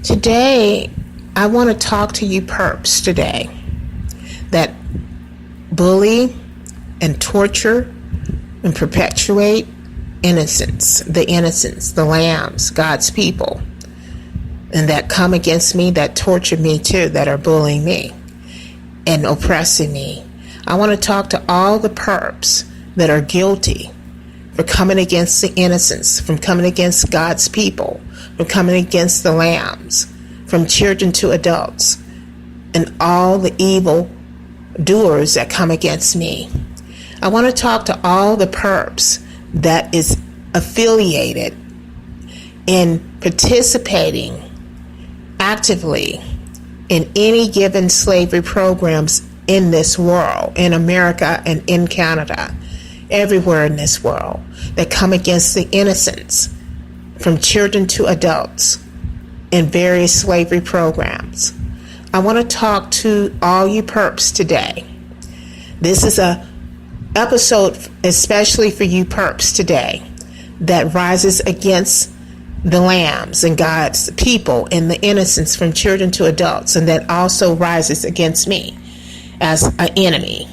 Today, I want to talk to you perps today that bully and torture and perpetuate innocence, the lambs, God's people, and that come against me, that torture me too, that are bullying me and oppressing me. I want to talk to all the perps that are guilty for coming against the innocence, from coming against God's people, from coming against the lambs, from children to adults, and all the evil doers that come against me. I want to talk to all the perps that is affiliated in participating actively in any given slavery programs in this world, in America and in Canada, everywhere in this world, that come against the innocents, from children to adults, in various slavery programs. I want to talk to all you perps today. This is a episode especially for you perps today that rises against the lambs and God's people and the innocents, from children to adults, and that also rises against me as an enemy.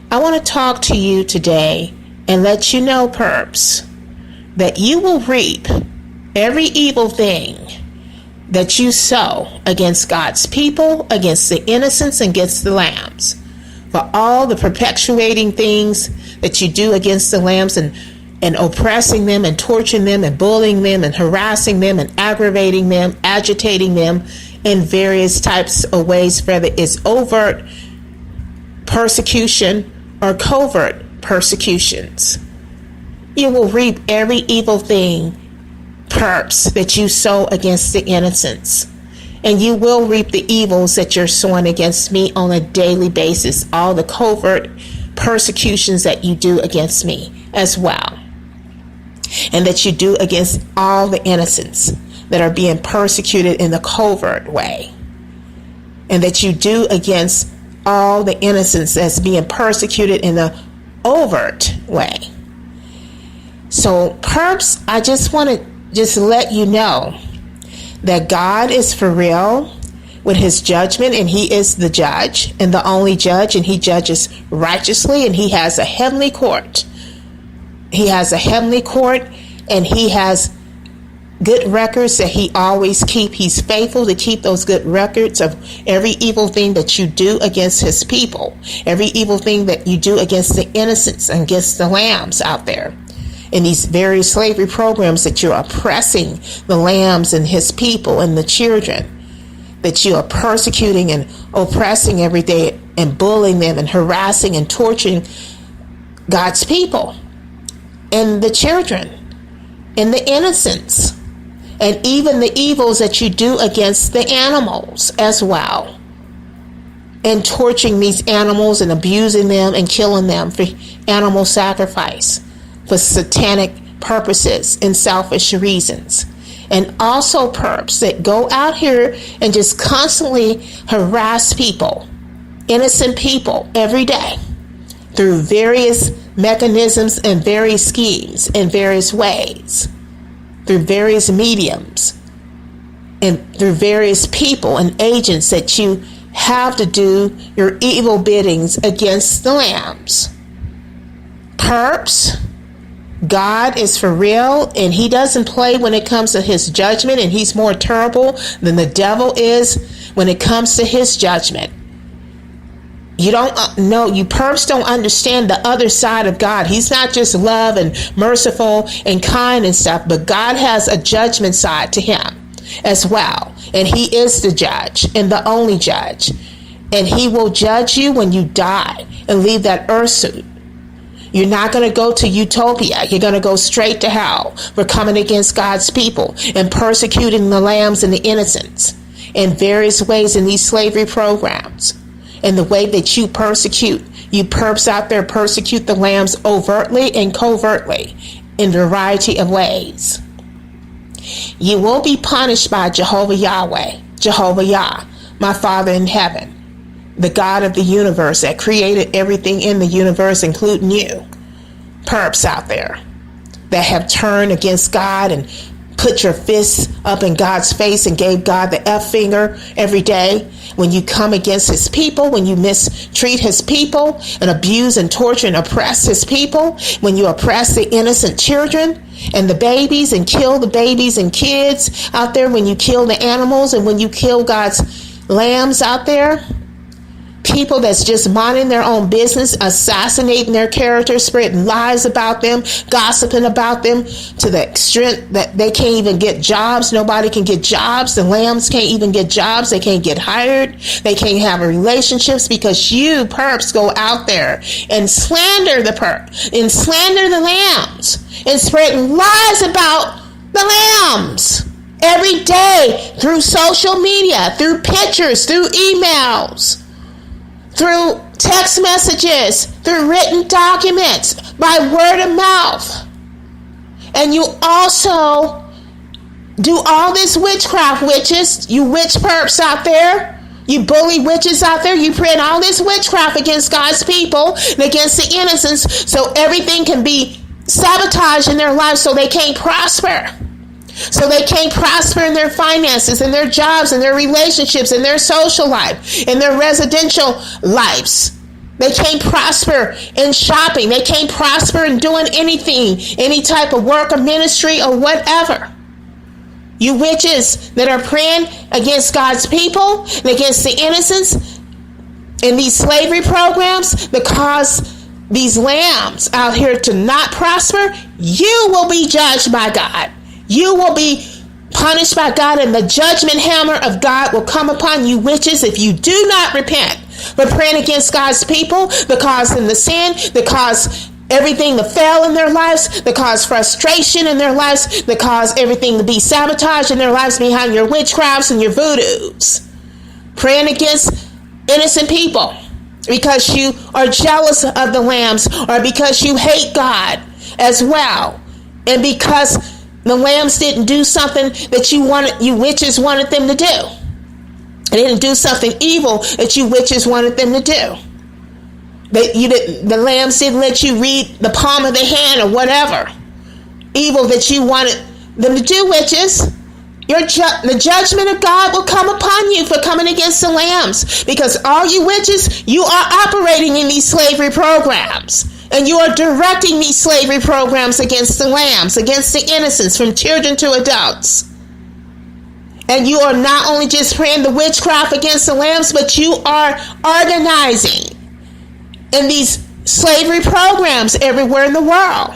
I want to talk to you today and let you know, perps, that you will reap every evil thing that you sow against God's people, against the innocents, and against the lambs. For all the perpetuating things that you do against the lambs, and oppressing them and torturing them and bullying them and harassing them and aggravating them, agitating them in various types of ways, whether it's overt persecution or covert persecutions. You will reap every evil thing, perps, that you sow against the innocents. And you will reap the evils that you're sowing against me on a daily basis, all the covert persecutions that you do against me as well. And that you do against all the innocents that are being persecuted in the covert way. And that you do against all the innocents that's being persecuted in the overt way. So, perps, I just want to let you know that God is for real with his judgment, and he is the judge and the only judge, and he judges righteously, and he has a heavenly court. He has a heavenly court, and he has good records that he always keep. He's faithful to keep those good records of every evil thing that you do against his people, every evil thing that you do against the innocents and against the lambs out there. In these various slavery programs that you're oppressing the lambs and his people and the children, that you are persecuting and oppressing every day and bullying them and harassing and torturing God's people and the children and the innocents, and even the evils that you do against the animals as well, and torturing these animals and abusing them and killing them for animal sacrifice, for satanic purposes and selfish reasons. And also perps that go out here and just constantly harass people, innocent people, every day through various mechanisms and various schemes in various ways, through various mediums and through various people and agents that you have to do your evil biddings against the lambs. Perps, God is for real, and he doesn't play when it comes to his judgment, and he's more terrible than the devil is when it comes to his judgment. You don't know, you perps don't understand the other side of God. He's not just love and merciful and kind and stuff, but God has a judgment side to him as well. And he is the judge and the only judge. And he will judge you when you die and leave that earth suit. You're not going to go to utopia. You're going to go straight to hell for coming against God's people and persecuting the lambs and the innocents in various ways in these slavery programs. And the way that you persecute, you perps out there persecute the lambs overtly and covertly in a variety of ways. You will be punished by Jehovah Yahweh, Jehovah Yah, my Father in heaven, the God of the universe that created everything in the universe, including you, perps out there that have turned against God and put your fists up in God's face and gave God the F finger every day, when you come against his people, when you mistreat his people and abuse and torture and oppress his people, when you oppress the innocent children and the babies and kill the babies and kids out there, when you kill the animals and when you kill God's lambs out there, people that's just minding their own business, assassinating their character, spreading lies about them, gossiping about them to the extent that they can't even get jobs. Nobody can get jobs. The lambs can't even get jobs. They can't get hired. They can't have relationships because you perps go out there and slander the and slander the lambs and spreading lies about the lambs every day through social media, through pictures, through emails, through text messages, through written documents, by word of mouth. And you also do all this witchcraft, witches, you witch perps out there, you bully witches out there, you print all this witchcraft against God's people and against the innocents so everything can be sabotaged in their lives so they can't prosper. So they can't prosper in their finances, in their jobs, in their relationships, in their social life, in their residential lives. They can't prosper in shopping. They can't prosper in doing anything, any type of work or ministry or whatever. You witches that are praying against God's people and against the innocents in these slavery programs that cause these lambs out here to not prosper, you will be judged by God. You will be punished by God, and the judgment hammer of God will come upon you witches if you do not repent. But praying against God's people that cause them to sin, that cause everything to fail in their lives, that cause frustration in their lives, that cause everything to be sabotaged in their lives behind your witchcrafts and your voodoos. Praying against innocent people because you are jealous of the lambs, or because you hate God as well, and because the lambs didn't do something that you witches wanted them to do. They didn't do something evil that you witches wanted them to do. The lambs didn't let you read the palm of the hand or whatever evil that you wanted them to do, witches. The judgment of God will come upon you for coming against the lambs, because all you witches, you are operating in these slavery programs. And you are directing these slavery programs against the lambs, against the innocents, from children to adults. And you are not only just praying the witchcraft against the lambs, but you are organizing in these slavery programs everywhere in the world.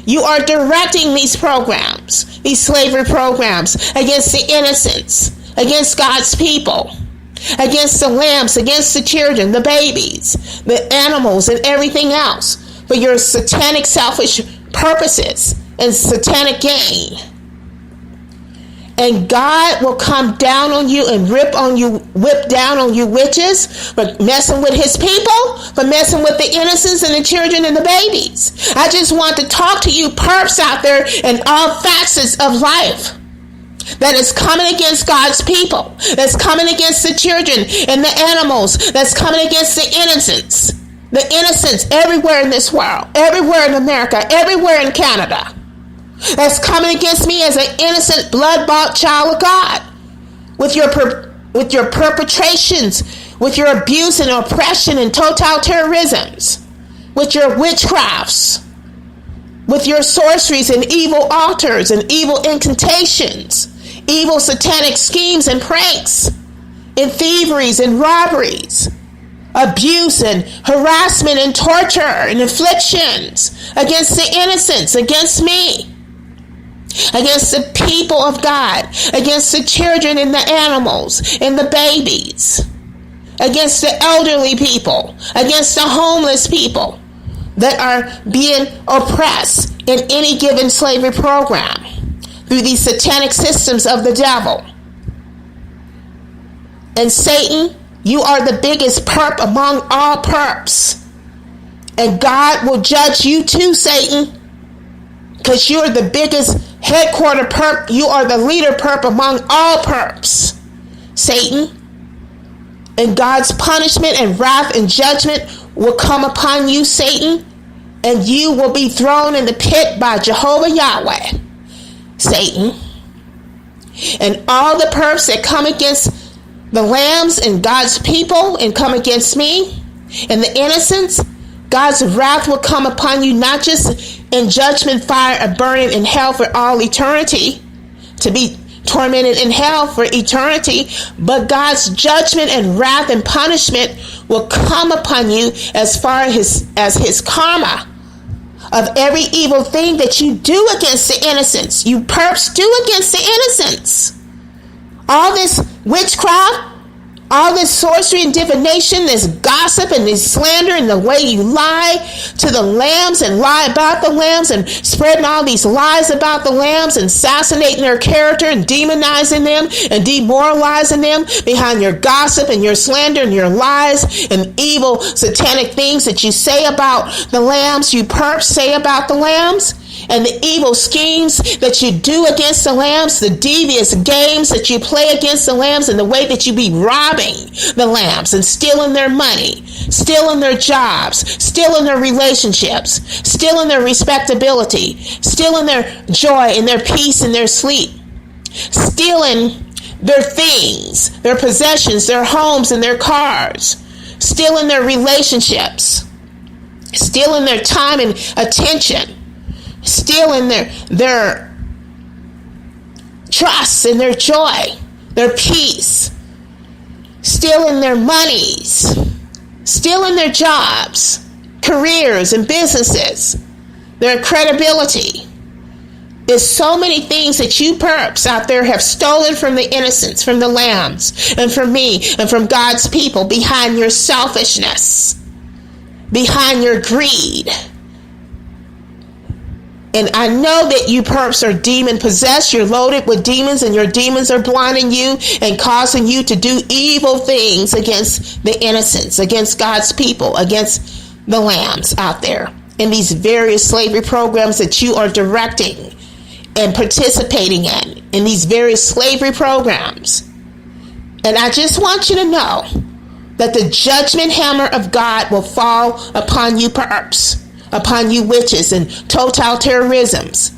You are directing these programs, these slavery programs, against the innocents, against God's people, against the lambs, against the children, the babies, the animals, and everything else, for your satanic selfish purposes and satanic gain. And God will come down on you and whip down on you witches for messing with his people, for messing with the innocents and the children and the babies. I just want to talk to you perps out there in all facets of life that is coming against God's people, that's coming against the children and the animals, that's coming against the innocents. The innocents everywhere in this world, everywhere in America, everywhere in Canada, that's coming against me as an innocent, blood-bought child of God, with your perpetrations, with your abuse and oppression and totalitarianisms, with your witchcrafts, with your sorceries and evil altars and evil incantations, evil satanic schemes and pranks, and thieveries and robberies, abuse and harassment and torture and afflictions against the innocents, against me, against the people of God, against the children and the animals and the babies, against the elderly people, against the homeless people that are being oppressed in any given slavery program through these satanic systems of the devil. And Satan, you are the biggest perp among all perps. And God will judge you too, Satan, because you're the biggest headquarter perp. You are the leader perp among all perps, Satan. And God's punishment and wrath and judgment will come upon you, Satan, and you will be thrown in the pit by Jehovah Yahweh, Satan. And all the perps that come against the lambs and God's people and come against me and the innocents, God's wrath will come upon you, not just in judgment fire of burning in hell for all eternity, to be tormented in hell for eternity, but God's judgment and wrath and punishment will come upon you as far as his karma of every evil thing that you do against the innocents. You perps do against the innocents. All this witchcraft, all this sorcery and divination, this gossip and this slander and the way you lie to the lambs and lie about the lambs and spreading all these lies about the lambs and assassinating their character and demonizing them and demoralizing them behind your gossip and your slander and your lies and evil satanic things that you say about the lambs, you perps say about the lambs. And the evil schemes that you do against the lambs, the devious games that you play against the lambs, and the way that you be robbing the lambs and stealing their money, stealing their jobs, stealing their relationships, stealing their respectability, stealing their joy and their peace and their sleep, stealing their things, their possessions, their homes and their cars, stealing their relationships, stealing their time and attention, stealing their trust and their joy, their peace, stealing their monies, stealing their jobs, careers and businesses, their credibility. There's so many things that you perps out there have stolen from the innocents, from the lambs, and from me, and from God's people behind your selfishness, behind your greed. And I know that you perps are demon possessed. You're loaded with demons, and your demons are blinding you and causing you to do evil things against the innocents, against God's people, against the lambs out there in these various slavery programs that you are directing and participating in these various slavery programs. And I just want you to know that the judgment hammer of God will fall upon you perps, upon you witches and totalitarians,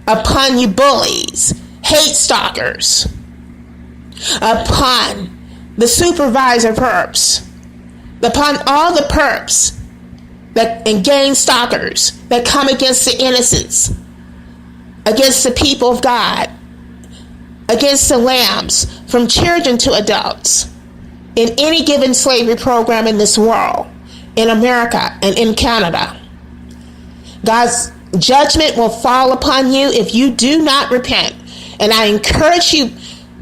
upon you bullies, hate stalkers, upon the supervisor perps, upon all the perps that and gang stalkers that come against the innocents, against the people of God, against the lambs, from children to adults, in any given slavery program in this world, in America and in Canada. God's judgment will fall upon you if you do not repent. And I encourage you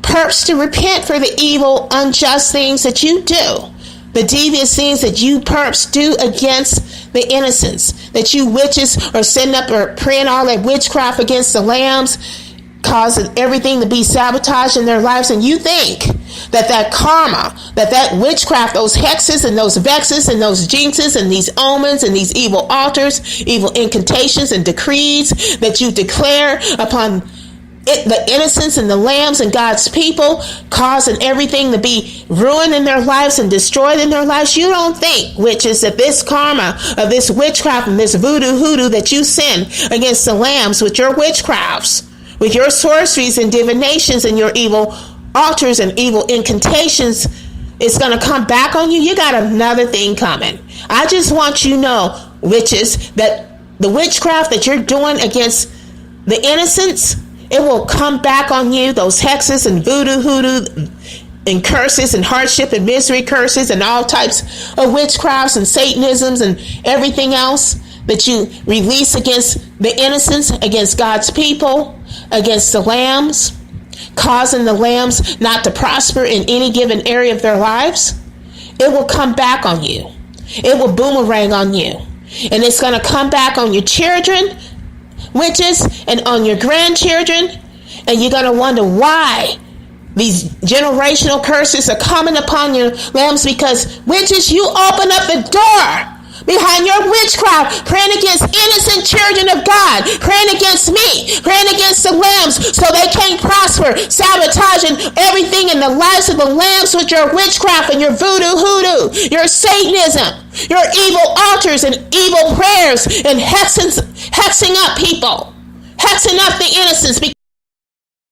perps to repent for the evil, unjust things that you do, the devious things that you perps do against the innocents, that you witches are setting up or praying all that witchcraft against the lambs, causing everything to be sabotaged in their lives. And you think that karma, that witchcraft, those hexes and those vexes and those jinxes and these omens and these evil altars, evil incantations and decrees that you declare upon the innocents and the lambs and God's people, causing everything to be ruined in their lives and destroyed in their lives. You don't think, witches, that this karma of this witchcraft and this voodoo hoodoo that you send against the lambs with your witchcrafts, with your sorceries and divinations and your evil altars and evil incantations, it's going to come back on you? You got another thing coming. I just want you to know, witches, that the witchcraft that you're doing against the innocents, it will come back on you. Those hexes and voodoo hoodoo and curses and hardship and misery curses and all types of witchcrafts and satanisms and everything else that you release against the innocents, against God's people, against the lambs, causing the lambs not to prosper in any given area of their lives, it will come back on you. It will boomerang on you. And it's going to come back on your children, witches, and on your grandchildren. And you're going to wonder why these generational curses are coming upon your lambs, because witches, you open up the door behind your witchcraft, praying against innocent children of God, praying against me, praying against the lambs so they can't prosper, sabotaging everything in the lives of the lambs with your witchcraft and your voodoo hoodoo, your Satanism, your evil altars and evil prayers and hexing up people, touching up the innocence.